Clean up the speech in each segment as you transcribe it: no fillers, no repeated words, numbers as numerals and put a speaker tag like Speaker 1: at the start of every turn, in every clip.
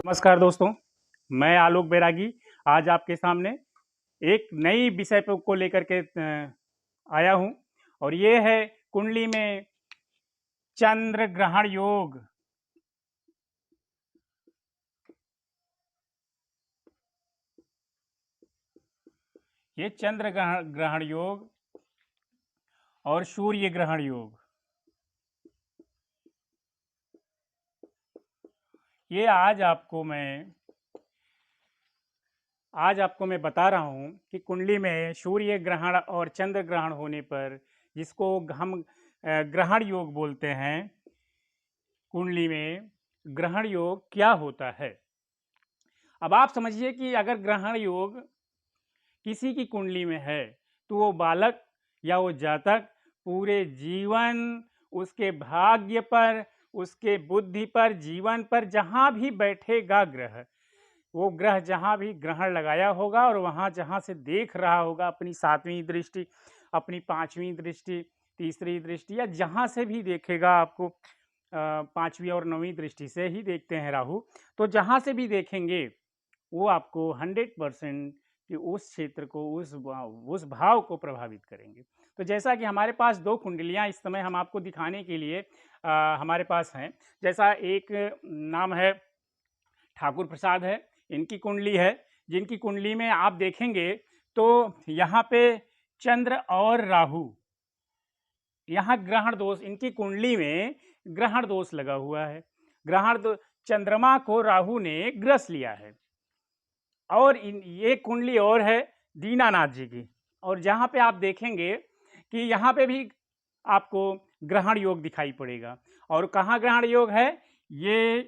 Speaker 1: नमस्कार दोस्तों, मैं आलोक बैरागी आज आपके सामने एक नई विषय को लेकर के आया हूं और ये है कुंडली में चंद्र ग्रहण योग। ये चंद्र ग्रहण योग और सूर्य ग्रहण योग, ये आज आपको मैं बता रहा हूं कि कुंडली में सूर्य ग्रहण और चंद्र ग्रहण होने पर, जिसको हम ग्रहण योग बोलते हैं, कुंडली में ग्रहण योग क्या होता है। अब आप समझिए कि अगर ग्रहण योग किसी की कुंडली में है तो वो बालक या वो जातक पूरे जीवन उसके भाग्य पर, उसके बुद्धि पर, जीवन पर जहाँ भी बैठेगा ग्रह, वो ग्रह जहाँ भी ग्रहण लगाया होगा और वहाँ जहाँ से देख रहा होगा, अपनी सातवीं दृष्टि, अपनी पांचवी दृष्टि, तीसरी दृष्टि, या जहाँ से भी देखेगा, आपको पांचवी और नौवीं दृष्टि से ही देखते हैं राहु, तो जहाँ से भी देखेंगे वो आपको 100% कि उस क्षेत्र को, उस भाव को प्रभावित करेंगे। तो जैसा कि हमारे पास दो कुंडलियां इस समय हम आपको दिखाने के लिए हमारे पास हैं। जैसा एक नाम है ठाकुर प्रसाद है, इनकी कुंडली है, जिनकी कुंडली में आप देखेंगे तो यहाँ पे चंद्र और राहु, यहाँ ग्रहण दोष, इनकी कुंडली में ग्रहण दोष लगा हुआ है। चंद्रमा को राहु ने ग्रस लिया है। और ये कुंडली और है दीनानाथ जी की, और जहाँ पे आप देखेंगे कि यहाँ पे भी आपको ग्रहण योग दिखाई पड़ेगा। और कहाँ ग्रहण योग है? ये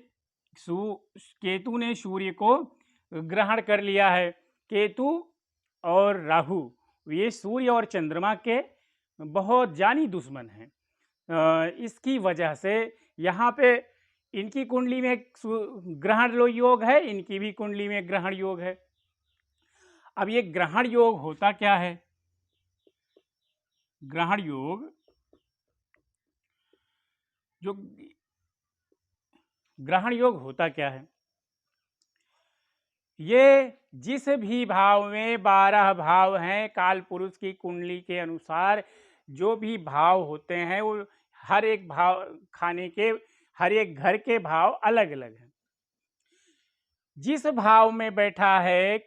Speaker 1: केतु ने सूर्य को ग्रहण कर लिया है। केतु और राहु ये सूर्य और चंद्रमा के बहुत जानी दुश्मन हैं। इसकी वजह से यहाँ पे इनकी कुंडली में ग्रहण योग है, इनकी भी कुंडली में ग्रहण योग है। अब ये ग्रहण योग होता क्या है? ग्रहण योग, जो ग्रहण योग होता क्या है? ये जिस भी भाव में 12 भाव हैं, काल पुरुष की कुंडली के अनुसार जो भी भाव होते हैं, वो हर एक भाव खाने के, हर एक घर के भाव अलग अलग हैं। जिस भाव में बैठा है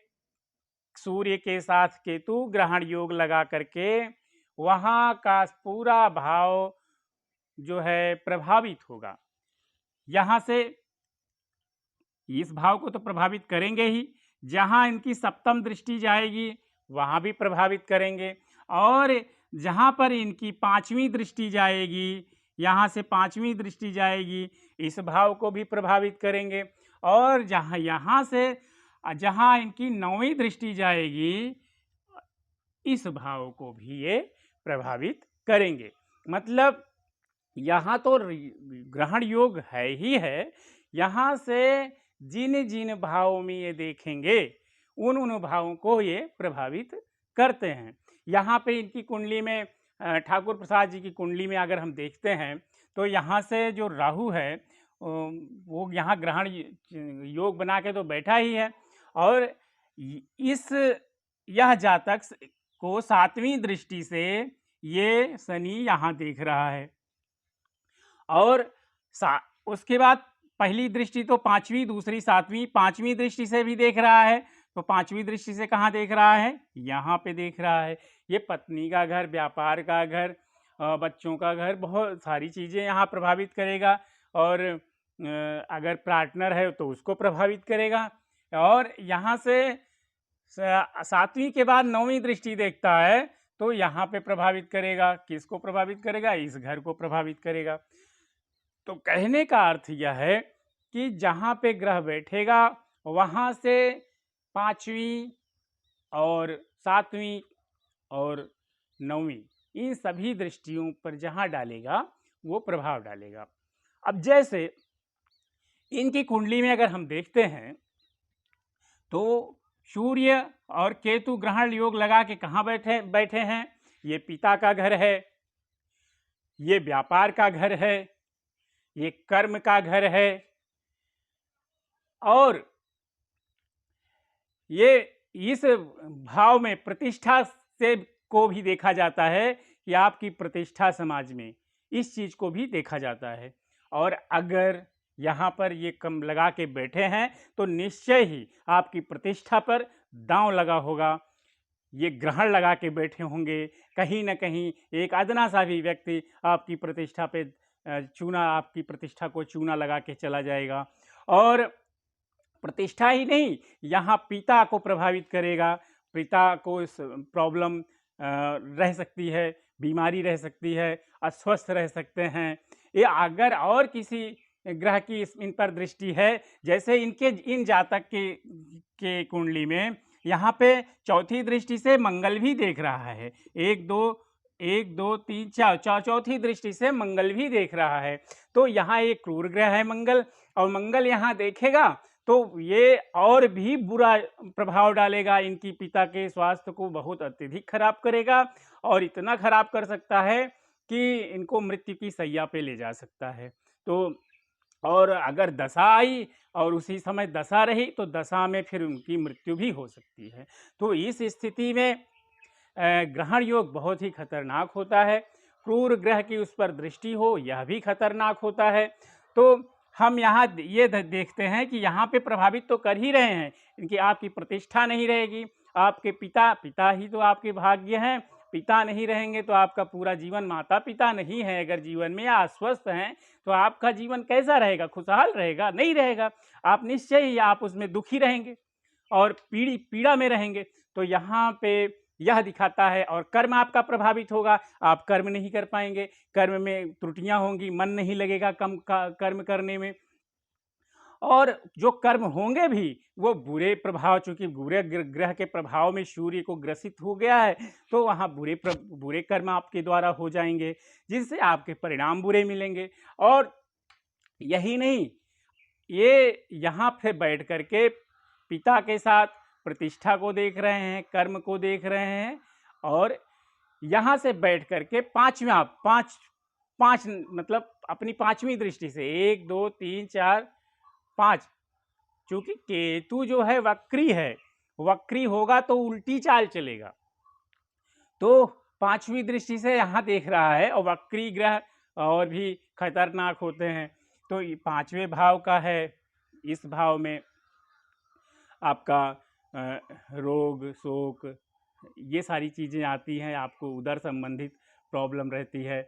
Speaker 1: सूर्य के साथ केतु ग्रहण योग लगा करके, वहां का पूरा भाव जो है प्रभावित होगा। यहां से इस भाव को तो प्रभावित करेंगे ही, जहां इनकी सप्तम दृष्टि जाएगी वहां भी प्रभावित करेंगे, और जहां पर इनकी पांचवी दृष्टि जाएगी, यहां से पांचवी दृष्टि जाएगी, इस भाव को भी प्रभावित करेंगे। और यहां से जहां इनकी नौवीं दृष्टि जाएगी, इस भाव को भी ये प्रभावित करेंगे। मतलब यहाँ तो ग्रहण योग है ही है, यहाँ से जिन जिन भावों में ये देखेंगे उन भावों को ये प्रभावित करते हैं। यहाँ पे इनकी कुंडली में, ठाकुर प्रसाद जी की कुंडली में अगर हम देखते हैं तो यहाँ से जो राहु है वो यहाँ ग्रहण योग बना के तो बैठा ही है, और यह जातक को सातवीं दृष्टि से ये शनि यहाँ देख रहा है। और उसके बाद पहली दृष्टि तो पांचवी, दूसरी सातवीं, पांचवी दृष्टि से भी देख रहा है। तो पांचवी दृष्टि से कहाँ देख रहा है? यहाँ पे देख रहा है। ये पत्नी का घर, व्यापार का घर, बच्चों का घर, बहुत सारी चीज़ें यहाँ प्रभावित करेगा। और अगर पार्टनर है तो उसको प्रभावित करेगा। और यहाँ से सातवीं के बाद नौवीं दृष्टि देखता है तो यहाँ पे प्रभावित करेगा। किसको प्रभावित करेगा? इस घर को प्रभावित करेगा। तो कहने का अर्थ यह है कि जहाँ पे ग्रह बैठेगा वहाँ से पांचवी और सातवीं और नौवीं, इन सभी दृष्टियों पर जहाँ डालेगा वो प्रभाव डालेगा। अब जैसे इनकी कुंडली में अगर हम देखते हैं तो सूर्य और केतु ग्रहण योग लगा के कहाँ बैठे हैं? ये पिता का घर है, ये व्यापार का घर है, ये कर्म का घर है, और ये इस भाव में प्रतिष्ठा से को भी देखा जाता है कि आपकी प्रतिष्ठा समाज में, इस चीज़ को भी देखा जाता है। और अगर यहाँ पर ये कम लगा के बैठे हैं तो निश्चय ही आपकी प्रतिष्ठा पर दांव लगा होगा। ये ग्रहण लगा के बैठे होंगे, कहीं न कहीं एक अदना सा भी व्यक्ति आपकी प्रतिष्ठा पे आपकी प्रतिष्ठा को चूना लगा के चला जाएगा। और प्रतिष्ठा ही नहीं, यहाँ पिता को प्रभावित करेगा, पिता को इस प्रॉब्लम रह सकती है, बीमारी रह सकती है, अस्वस्थ रह सकते हैं। ये अगर और किसी ग्रह की इन पर दृष्टि है, जैसे इन जातक के कुंडली में यहाँ पे चौथी दृष्टि से मंगल भी देख रहा है, एक दो तीन चार चौथी दृष्टि से मंगल भी देख रहा है। तो यहाँ एक क्रूर ग्रह है मंगल, और मंगल यहाँ देखेगा तो ये और भी बुरा प्रभाव डालेगा, इनकी पिता के स्वास्थ्य को बहुत अत्यधिक खराब करेगा, और इतना खराब कर सकता है कि इनको मृत्यु की शैया पे ले जा सकता है। तो और अगर दशा आई और उसी समय दशा रही तो दशा में फिर उनकी मृत्यु भी हो सकती है। तो इस स्थिति में ग्रहण योग बहुत ही खतरनाक होता है। क्रूर ग्रह की उस पर दृष्टि हो, यह भी खतरनाक होता है। तो हम यहाँ ये देखते हैं कि यहाँ पे प्रभावित तो कर ही रहे हैं, इनकी आपकी प्रतिष्ठा नहीं रहेगी, आपके पिता ही तो आपके भाग्य हैं, पिता नहीं रहेंगे तो आपका पूरा जीवन, माता पिता नहीं है अगर जीवन में, या अस्वस्थ हैं, तो आपका जीवन कैसा रहेगा? खुशहाल रहेगा? नहीं रहेगा। आप निश्चय ही आप उसमें दुखी रहेंगे और पीड़ा में रहेंगे। तो यहाँ पे यह दिखाता है, और कर्म आपका प्रभावित होगा, आप कर्म नहीं कर पाएंगे, कर्म में त्रुटियां होंगी, मन नहीं लगेगा कर्म करने में, और जो कर्म होंगे भी वो बुरे प्रभाव, चूंकि बुरे ग्रह के प्रभाव में सूर्य को ग्रसित हो गया है, तो वहाँ बुरे कर्म आपके द्वारा हो जाएंगे, जिससे आपके परिणाम बुरे मिलेंगे। और यही नहीं, ये यहाँ पे बैठ करके पिता के साथ प्रतिष्ठा को देख रहे हैं, कर्म को देख रहे हैं, और यहाँ से बैठ करके पांच मतलब अपनी पांचवी दृष्टि से 1 2 3 4 5, चूंकि केतु जो है वक्री है, वक्री होगा तो उल्टी चाल चलेगा, तो पांचवी दृष्टि से यहाँ देख रहा है, और वक्री ग्रह और भी खतरनाक होते हैं। तो ये पांचवें भाव का है, इस भाव में आपका रोग शोक ये सारी चीज़ें आती हैं, आपको उदर संबंधित प्रॉब्लम रहती है,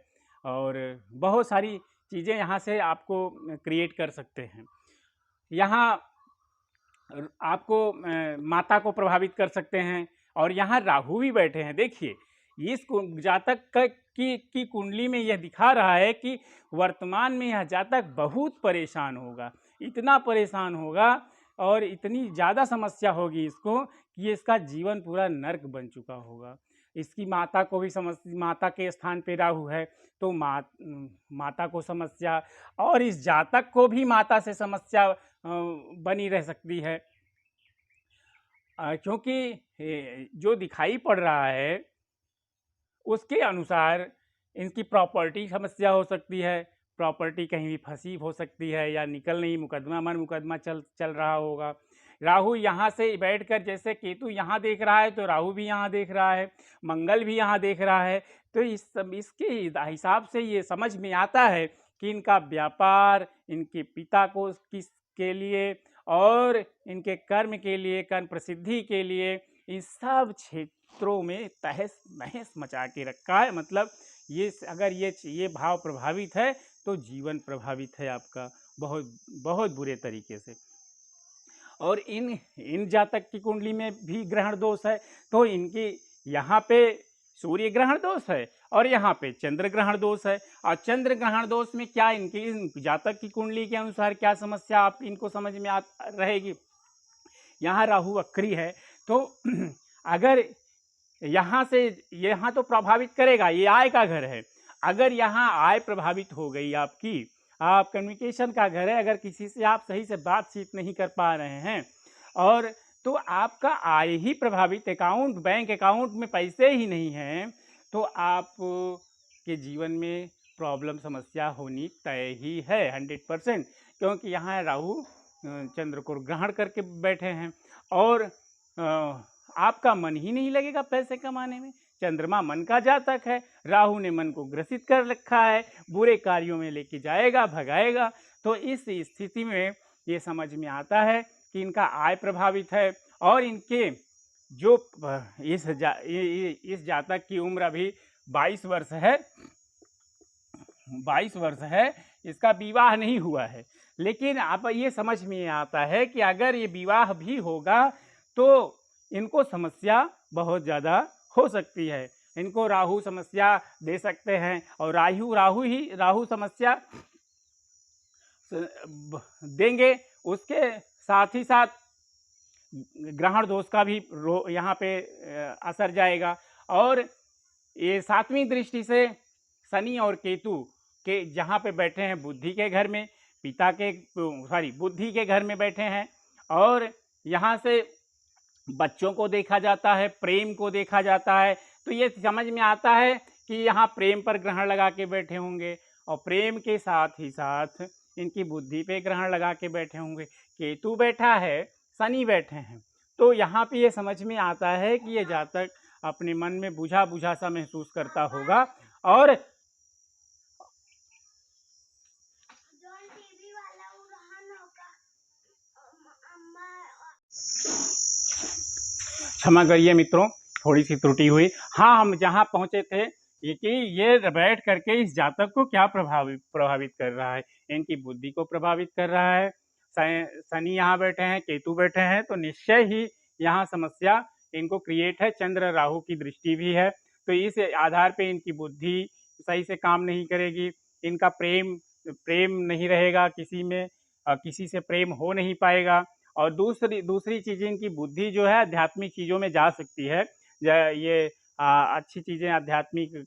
Speaker 1: और बहुत सारी चीज़ें यहाँ से आपको क्रिएट कर सकते हैं। यहाँ आपको माता को प्रभावित कर सकते हैं, और यहाँ राहु भी बैठे हैं। देखिए, इस जातक की कुंडली में यह दिखा रहा है कि वर्तमान में यह जातक बहुत परेशान होगा, इतना परेशान होगा और इतनी ज़्यादा समस्या होगी इसको कि इसका जीवन पूरा नर्क बन चुका होगा। इसकी माता को भी माता के स्थान पे राहु है, तो माता को समस्या, और इस जातक को भी माता से समस्या बनी रह सकती है, क्योंकि जो दिखाई पड़ रहा है उसके अनुसार इनकी प्रॉपर्टी समस्या हो सकती है, प्रॉपर्टी कहीं भी फंसी हो सकती है, या निकल नहीं, मुकदमा चल रहा होगा। राहु यहाँ से बैठकर, जैसे केतु यहाँ देख रहा है तो राहु भी यहाँ देख रहा है, मंगल भी यहाँ देख रहा है, तो इसके हिसाब से ये समझ में आता है कि इनका व्यापार इनके पिता को के लिए और इनके कर्म के लिए, कर्म प्रसिद्धि के लिए, इस सब क्षेत्रों में तहस नहस मचा के रखा है। मतलब अगर ये भाव प्रभावित है तो जीवन प्रभावित है आपका बहुत बहुत बुरे तरीके से। और इन जातक की कुंडली में भी ग्रहण दोष है, तो इनकी यहाँ पे सूर्य ग्रहण दोष है और यहाँ पे चंद्र ग्रहण दोष है। और चंद्र ग्रहण दोष में क्या इनकी जातक की कुंडली के अनुसार क्या समस्या आप इनको समझ में रहेगी। यहाँ राहु वक्री है, तो अगर यहाँ तो प्रभावित करेगा, ये आय का घर है, अगर यहाँ आय प्रभावित हो गई आपकी, आप कम्युनिकेशन का घर है, अगर किसी से आप सही से बातचीत नहीं कर पा रहे हैं, और तो आपका आय ही प्रभावित, बैंक अकाउंट में पैसे ही नहीं हैं, तो आप के जीवन में प्रॉब्लम समस्या होनी तय ही है 100%, क्योंकि यहाँ राहु चंद्र को ग्रहण करके बैठे हैं और आपका मन ही नहीं लगेगा पैसे कमाने में। चंद्रमा मन का जातक है, राहु ने मन को ग्रसित कर रखा है, बुरे कार्यों में लेके जाएगा, भगाएगा। तो इस स्थिति में ये समझ में आता है कि इनका आय प्रभावित है और इनके जो इस जातक की उम्र अभी 22 वर्ष है, 22 वर्ष है, इसका विवाह नहीं हुआ है। लेकिन आप ये समझ में आता है कि अगर ये विवाह भी होगा तो इनको समस्या बहुत ज़्यादा हो सकती है। इनको राहु समस्या दे सकते हैं और राहु समस्या देंगे। उसके साथ ही साथ ग्रहण दोष का भी यहाँ पे असर जाएगा। और ये 7वीं दृष्टि से शनि और केतु के जहाँ पे बैठे हैं बुद्धि के घर में, बुद्धि के घर में बैठे हैं और यहाँ से बच्चों को देखा जाता है, प्रेम को देखा जाता है। तो ये समझ में आता है कि यहाँ प्रेम पर ग्रहण लगा के बैठे होंगे और प्रेम के साथ ही साथ इनकी बुद्धि पे ग्रहण लगा के बैठे होंगे। केतु बैठा है, शनि बैठे हैं, तो यहाँ पे ये समझ में आता है कि ये जातक अपने मन में बुझा बुझा सा महसूस करता होगा और क्षमा करिए मित्रों, थोड़ी सी त्रुटि हुई। हाँ, हम जहाँ पहुँचे थे कि ये बैठ करके इस जातक को क्या प्रभावित कर रहा है, इनकी बुद्धि को प्रभावित कर रहा है। शनि यहाँ बैठे हैं, केतु बैठे हैं, तो निश्चय ही यहाँ समस्या इनको क्रिएट है। चंद्र राहु की दृष्टि भी है, तो इस आधार पे इनकी बुद्धि सही से काम नहीं करेगी, इनका प्रेम नहीं रहेगा किसी में, किसी से प्रेम हो नहीं पाएगा। और दूसरी चीज़ें, इनकी बुद्धि जो है आध्यात्मिक चीज़ों में जा सकती है। ये अच्छी चीज़ें आध्यात्मिक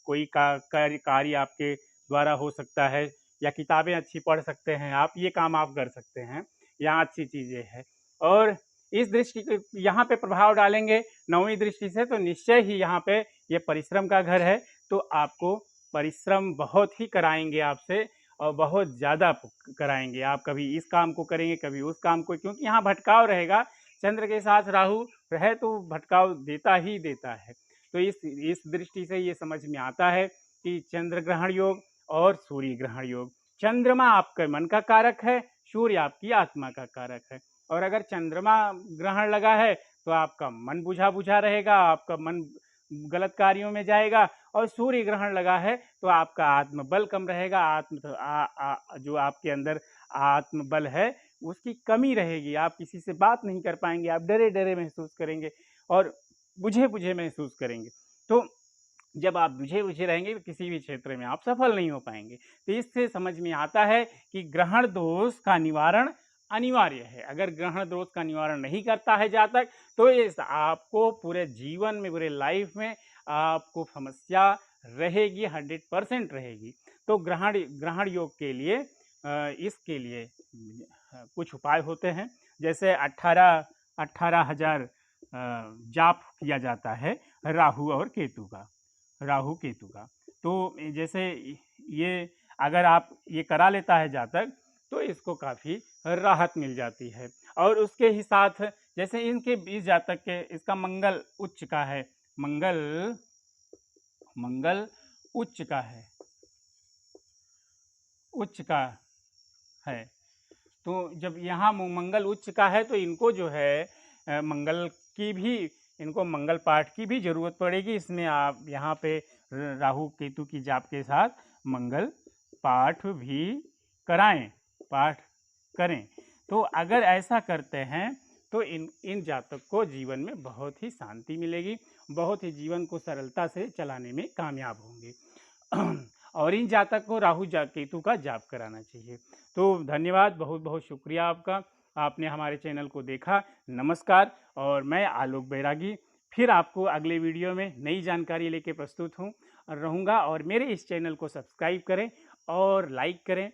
Speaker 1: कोई कार्य आपके द्वारा हो सकता है या किताबें अच्छी पढ़ सकते हैं आप, ये काम आप कर सकते हैं, यहाँ अच्छी चीज़ें हैं। और इस दृष्टि के यहाँ पे प्रभाव डालेंगे 9वीं दृष्टि से, तो निश्चय ही यहाँ पे ये परिश्रम का घर है, तो आपको परिश्रम बहुत ही कराएंगे आपसे और बहुत ज़्यादा कराएंगे। आप कभी इस काम को करेंगे, कभी उस काम को, क्योंकि यहाँ भटकाव रहेगा। चंद्र के साथ राहु रहे तो भटकाव देता ही देता है। तो इस दृष्टि से ये समझ में आता है कि चंद्र ग्रहण योग और सूर्य ग्रहण योग। चंद्रमा आपके मन का कारक है, सूर्य आपकी आत्मा का कारक है। और अगर चंद्रमा ग्रहण लगा है तो आपका मन बुझा बुझा रहेगा, आपका मन गलत कार्यों में जाएगा। और सूर्य ग्रहण लगा है तो आपका आत्मबल कम रहेगा, जो आपके अंदर आत्मबल है उसकी कमी रहेगी, आप किसी से बात नहीं कर पाएंगे, आप डरे डरे महसूस करेंगे और बुझे बुझे महसूस करेंगे। तो जब आप बुझे बुझे रहेंगे तो किसी भी क्षेत्र में आप सफल नहीं हो पाएंगे। तो इससे समझ में आता है कि ग्रहण दोष का निवारण अनिवार्य है। अगर ग्रहण दोष का निवारण नहीं करता है जातक, तो इस आपको पूरे जीवन में, पूरे लाइफ में आपको समस्या रहेगी, 100% रहेगी। तो ग्रहण योग के लिए इसके लिए कुछ उपाय होते हैं, जैसे 18,000 जाप किया जाता है राहु केतु का। तो जैसे ये अगर आप ये करा लेता है जातक, तो इसको काफ़ी राहत मिल जाती है। और उसके ही साथ जैसे इनके इस जातक के, इसका मंगल उच्च का है, मंगल उच्च का है। तो जब यहाँ मंगल उच्च का है तो इनको जो है इनको मंगल पाठ की भी जरूरत पड़ेगी। इसमें आप यहाँ पे राहु केतु की जाप के साथ मंगल पाठ भी पाठ करें। तो अगर ऐसा करते हैं तो इन जातक को जीवन में बहुत ही शांति मिलेगी, बहुत ही जीवन को सरलता से चलाने में कामयाब होंगे। और इन जातक को राहु केतु का जाप कराना चाहिए। तो धन्यवाद, बहुत बहुत शुक्रिया आपका, आपने हमारे चैनल को देखा। नमस्कार। और मैं आलोक बैरागी फिर आपको अगले वीडियो में नई जानकारी लेके प्रस्तुत रहूँगा। और मेरे इस चैनल को सब्सक्राइब करें और लाइक करें